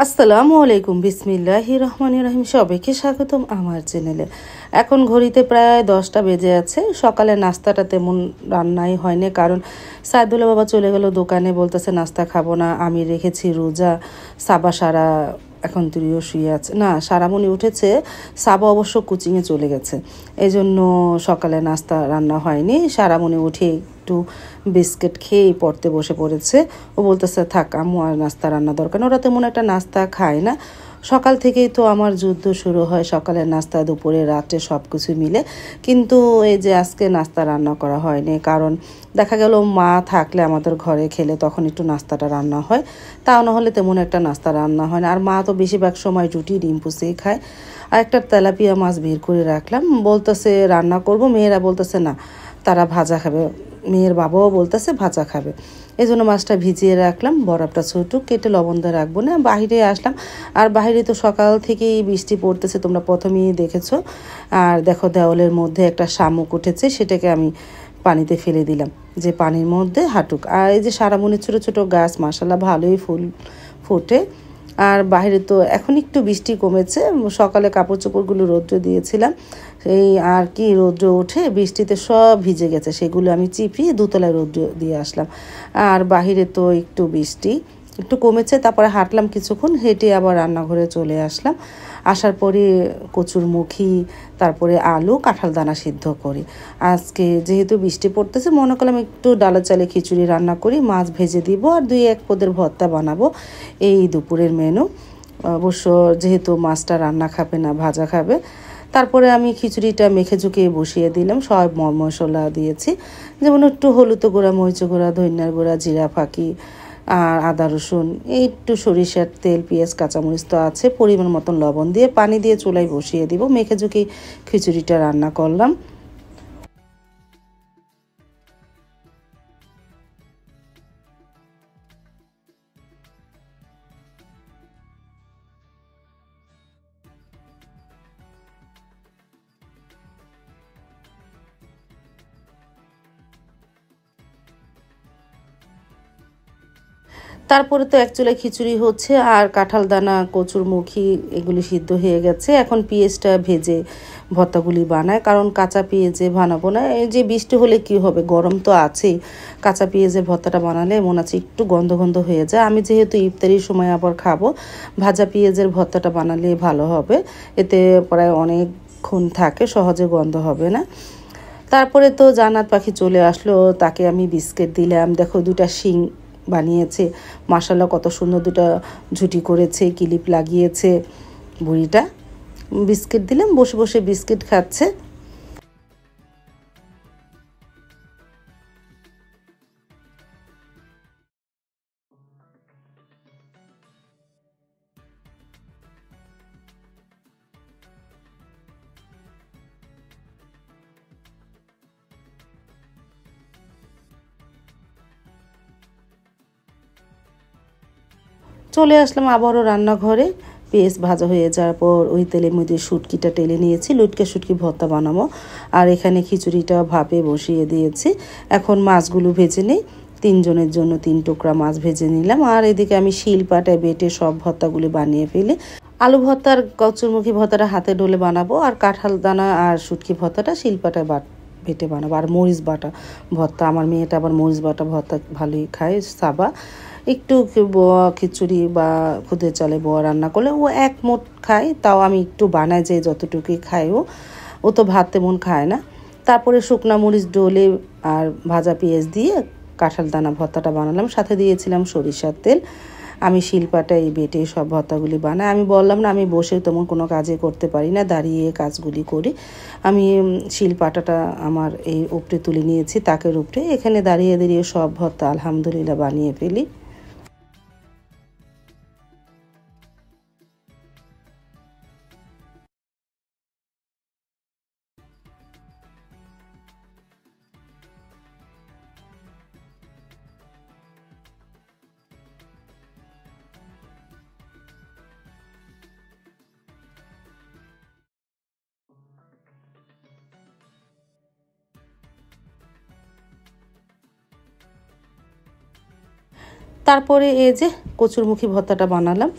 আসসালামু আলাইকুম, বিসমিল্লাহির রহমানির রহিম। সবাইকে স্বাগতম আমার চ্যানেলে। এখন ঘড়িতে প্রায় 10টা বেজে আছে। সকালে নাস্তাটা তেমন রান্নাই হয়নি, কারণ সাইদুল্লাহ বাবা চলে গেল দোকানে, বলতেছে নাস্তা খাবো না, আমি রেখেছি রোজা। সাবা সারা এখন তুইও শুয়ে আছে না, সারামণি উঠেছে, সাবা অবশ্য কোচিংয়ে চলে গেছে, এই জন্য সকালে নাস্তা রান্না হয়নি। সারামণি উঠে একটু বিস্কিট খেয়েই পড়তে বসে পড়েছে। ও বলতেছে থাক আম্মু, আর নাস্তা রান্না দরকার না, ওরা তেমন একটা নাস্তা খায় না। সকাল থেকেই তো আমার যুদ্ধ শুরু হয়, সকালের নাস্তা, দুপুরে, রাত্রে সব কিছু মিলে। কিন্তু এই যে আজকে নাস্তা রান্না করা হয়নি, কারণ দেখা গেল মা থাকলে আমাদের ঘরে খেলে তখন একটু নাস্তাটা রান্না হয়, তাও না হলে তেমন একটা নাস্তা রান্না হয় না। আর মা তো বেশিরভাগ সময় রুটি ডিম পুষিয়ে খায়। আর একটা তেলাপিয়া মাছ বের করে রাখলাম, বলতেছে রান্না করব, মেয়েরা বলতেছে না, তারা ভাজা খাবে। মেয়ের বাবাও বলতেছে ভাজা খাবে, এই জন্য মাছটা ভিজিয়ে রাখলাম। বরফটা ছোটো কেটে লবণ দিয়ে রাখবো না। বাইরে আসলাম, আর বাইরে তো সকাল থেকেই বৃষ্টি পড়তেছে, তোমরা প্রথমেই দেখেছো। আর দেখো দেওয়ালের মধ্যে একটা শামুক উঠেছে, সেটাকে আমি পানিতে ফেলে দিলাম, যে পানির মধ্যে হাঁটুক। আর এই যে সারামণির ছোটো ছোটো গাছ মাশাআল্লাহ ভালোই ফুল ফোটে। আর বাইরে তো এখন একটু বৃষ্টি কমেছে, সকালে কাপড় চোপড়গুলো রৌদ্র দিয়েছিলাম, এই আর কি রৌদ্র উঠে বৃষ্টিতে সব ভিজে গেছে, সেগুলো আমি চিপিয়ে দোতলায় রৌদ্র দিয়ে আসলাম। আর বাহিরে তো একটু বৃষ্টি একটু কমেছে, তারপরে হাঁটলাম কিছুক্ষণ, হেঁটে আবার রান্নাঘরে চলে আসলাম। আসার পরে কচুর মুখি, তারপরে আলু, কাঁঠাল দানা সিদ্ধ করি। আজকে যেহেতু বৃষ্টি পড়তেছে, মনে করলাম একটু ডালা চালে খিচুড়ি রান্না করি, মাছ ভেজে দিব, আর 2-1 পদের ভর্তা বানাবো, এই দুপুরের মেনু। অবশ্য যেহেতু মাছটা রান্না খাবে না, ভাজা খাবে। তারপরে আমি খিচুড়িটা মেখে ঝুঁকিয়ে বসিয়ে দিলাম, সব মশলা দিয়েছি, যেমন একটু হলুদ গুঁড়া, মরিচ গুঁড়া, ধনিয়ার গুঁড়া, জিরা ফাঁকি, আর আদা রসুন, এই একটু সরিষার তেল, পেঁয়াজ, কাঁচামরিচ তো আছে, পরিমাণ মতন লবণ দিয়ে পানি দিয়ে চুলায় বসিয়ে দিব, মেখে ঝুঁকি খিচুড়িটা রান্না করলাম। তারপরে তো এক চুলায় খিচুড়ি হচ্ছে, আর কাঁঠাল দানা, কচুর মুখি, এগুলি সিদ্ধ হয়ে গেছে। এখন পেঁয়াজটা ভেজে ভর্তাগুলি বানায়, কারণ কাঁচা পেঁয়াজে বানাবো না। এই যে বৃষ্টি হলে কি হবে, গরম তো আছেই, কাঁচা পেঁয়াজের ভর্তাটা বানালে মনে আছে একটু গন্ধ গন্ধ হয়ে যায়। আমি যেহেতু ইফতারির সময় আবার খাবো, ভাজা পেঁয়াজের ভর্তাটা বানালে ভালো হবে, এতে প্রায় অনেকক্ষণ থাকে, সহজে গন্ধ হবে না। তারপরে তো জান্নাত পাখি চলে আসলো, তাকে আমি বিস্কিট দিলাম। দেখো দুটা শিং বানিয়েছে, মাশাআল্লাহ কত সুন্দর, দুটা ঝুটি করেছে, ক্লিপ লাগিয়েছে বুড়িটা। বিস্কিট দিলাম, বসে বসে বিস্কিট খাচ্ছে। চলে আসলাম আবারও রান্নাঘরে। পেঁয়াজ ভাজা হয়ে যাওয়ার পর ওই তেলের মধ্যে শুটকিটা টেলে নিয়েছি, লুটকে শুটকি ভর্তা বানাবো। আর এখানে খিচুড়িটা ভাপে বসিয়ে দিয়েছি। এখন মাছগুলো ভেজে নিই, 3 জনের জন্য 3 টুকরা মাছ ভেজে নিলাম। আর এদিকে আমি শিলপাটায় বেটে সব ভর্তাগুলি বানিয়ে ফেলি। আলু ভর্তার কচুরমুখী ভর্তাটা হাতে ডলে বানাবো, আর কাঁঠাল দানা আর শুটকি ভর্তাটা শিলপাটায় বেটে বানাবো। আর মরিচ বাটা ভর্তা, আমার মেয়েটা আবার মরিচ বাটা ভর্তা ভালোই খায়, সাবা। একটু খিচুড়ি বা খুদে চালে বোয়া রান্না করলে ও 1 মুঠ খায়, তাও আমি একটু বানাই, যে যতটুকুই খায় ও, ও তো ভাত তেমন খায় না। তারপরে শুকনা মরিচ ডলে আর ভাজা পেঁয়াজ দিয়ে কাঁঠাল দানা ভর্তাটা বানালাম, সাথে দিয়েছিলাম সরিষার তেল। আমি শিলপাটায় বেটে সব ভর্তাগুলি বানাই। আমি বললাম না, আমি বসে তেমন কোনো কাজে করতে পারি না, দাঁড়িয়ে কাজগুলি করি। আমি শিলপাটাটা আমার এই উপরে তুলে নিয়েছি, তাকের উপরে, এখানে দাঁড়িয়ে দাঁড়িয়ে সব ভর্তা আলহামদুলিল্লাহ বানিয়ে ফেলি। তারপরে এই যে কচুরমুখী ভর্তাটা বানালাম,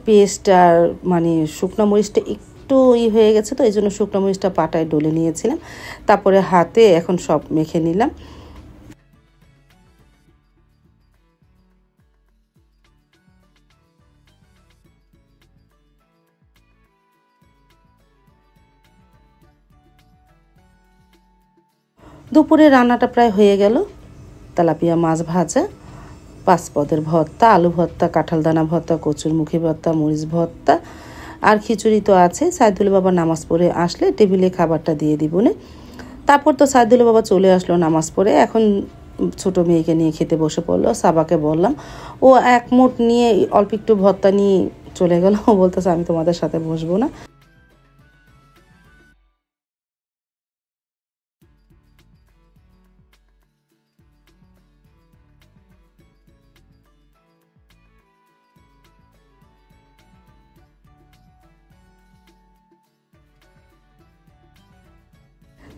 পেস্ট আর মানে শুকনো মরিচটা একটু হয়ে গেছে, তো এই জন্য শুকনো মরিচটা পাটায় ডলে নিয়েছিলাম। তারপরে হাতে এখন সব মেখে নিলাম। দুপুরে রান্নাটা প্রায় হয়ে গেল। তেলাপিয়া মাছ ভাজা, 5 পদের ভর্তা, আলু ভর্তা, কাঁঠাল দানা ভর্তা, কচুরমুখী ভর্তা, মরিচ ভর্তা আর খিচুড়ি তো আছে। সাইদুল বাবা নামাজ পড়ে আসলে টেবিলে খাবারটা দিয়ে দিব না। তারপর তো সাইদুল বাবা চলে আসলো নামাজ পড়ে। এখন ছোট মেয়েকে নিয়ে খেতে বসে পড়লো। সাবাকে বললাম, ও এক মুঠ নিয়ে অল্প একটু ভর্তা নিয়ে চলে গেল। ও বলতেছে আমি তোমাদের সাথে বসবো না।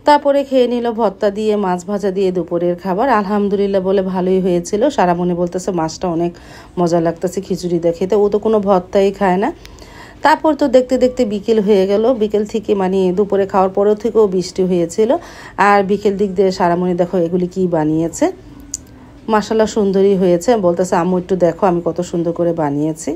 তারপরে খেয়ে নিল ভর্তা দিয়ে, মাছ ভাজা দিয়ে দুপুরের খাবার। আলহামদুলিল্লাহ বলে ভালোই হয়েছিল। সারামণি বলতেছে মাছটা অনেক মজা লাগতেছে খিচুড়ি দিয়ে খেতে। ও তো কোনো ভর্তাই খায় না। তারপর তো দেখতে দেখতে বিকেল হয়ে গেল। বিকেল থেকে মানে দুপুরে খাওয়ার পরেও থেকেও বৃষ্টি হয়েছিল। আর বিকেল দিক দিয়ে সারামণি দেখো এগুলি কি বানিয়েছে। মাশাআল্লাহ সুন্দরই হয়েছে। বলতেছে আম্মু একটু দেখো আমি কত সুন্দর করে বানিয়েছি।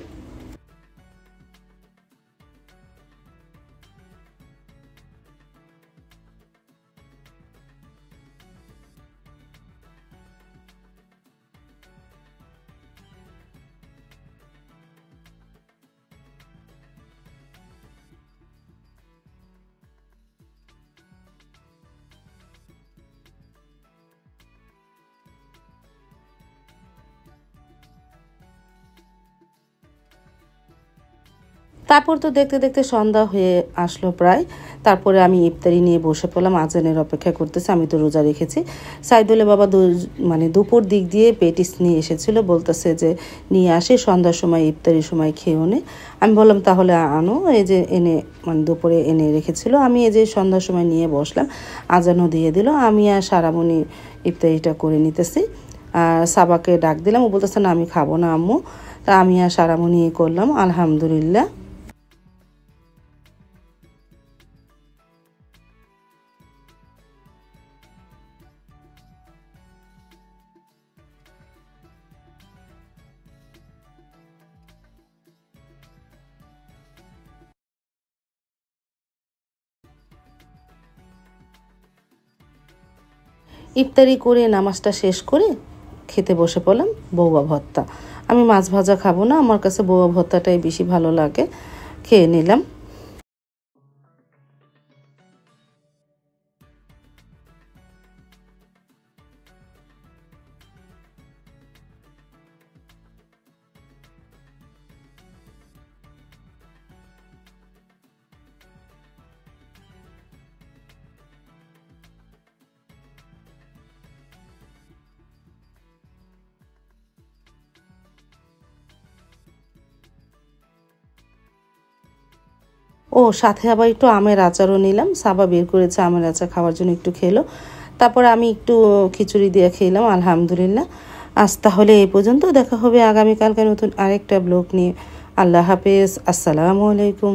তারপর তো দেখতে দেখতে সন্ধ্যা হয়ে আসলো প্রায়। তারপরে আমি ইফতারি নিয়ে বসে পড়লাম, আজানের অপেক্ষা করতেছে। আমি তো রোজা রেখেছি। সাইদুলের বাবা মানে দুপুর দিক দিয়ে পেটিস নিয়ে এসেছিল, বলতেছে যে নিয়ে আসি সন্ধ্যার সময় ইফতারির সময় খেয়েও নে। আমি বললাম তাহলে আনো। এই যে এনে মানে দুপুরে এনে রেখেছিল। আমি এই যে সন্ধ্যার সময় নিয়ে বসলাম, আজানও দিয়ে দিল। আমি আর সারামণি ইফতারিটা করে নিতেছি। আর সাবাকে ডাক দিলাম, ও বলতেছে না আমি খাবো না আম্মু। তা আমি আর সারামণি করলাম আলহামদুলিল্লাহ। ইফতারি করে নামাজটা শেষ করে খেতে বসে পড়লাম বউয়া ভর্তা। আমি মাছ ভাজা খাবো না, আমার কাছে বউয়া ভর্তাটাই বেশি ভালো লাগে। খেয়ে নিলাম। ও সাথে আবার একটু আমের আচারও নিলাম। সাবা বের করেছে আমের আচার খাওয়ার জন্য, একটু খেলো। তারপর আমি একটু খিচুড়ি দিয়ে খেলাম আলহামদুলিল্লাহ। আজ তাহলে এই পর্যন্ত, দেখা হবে আগামীকালকে নতুন আরেকটা ব্লগ নিয়ে। আল্লাহ হাফেজ, আসসালামু আলাইকুম।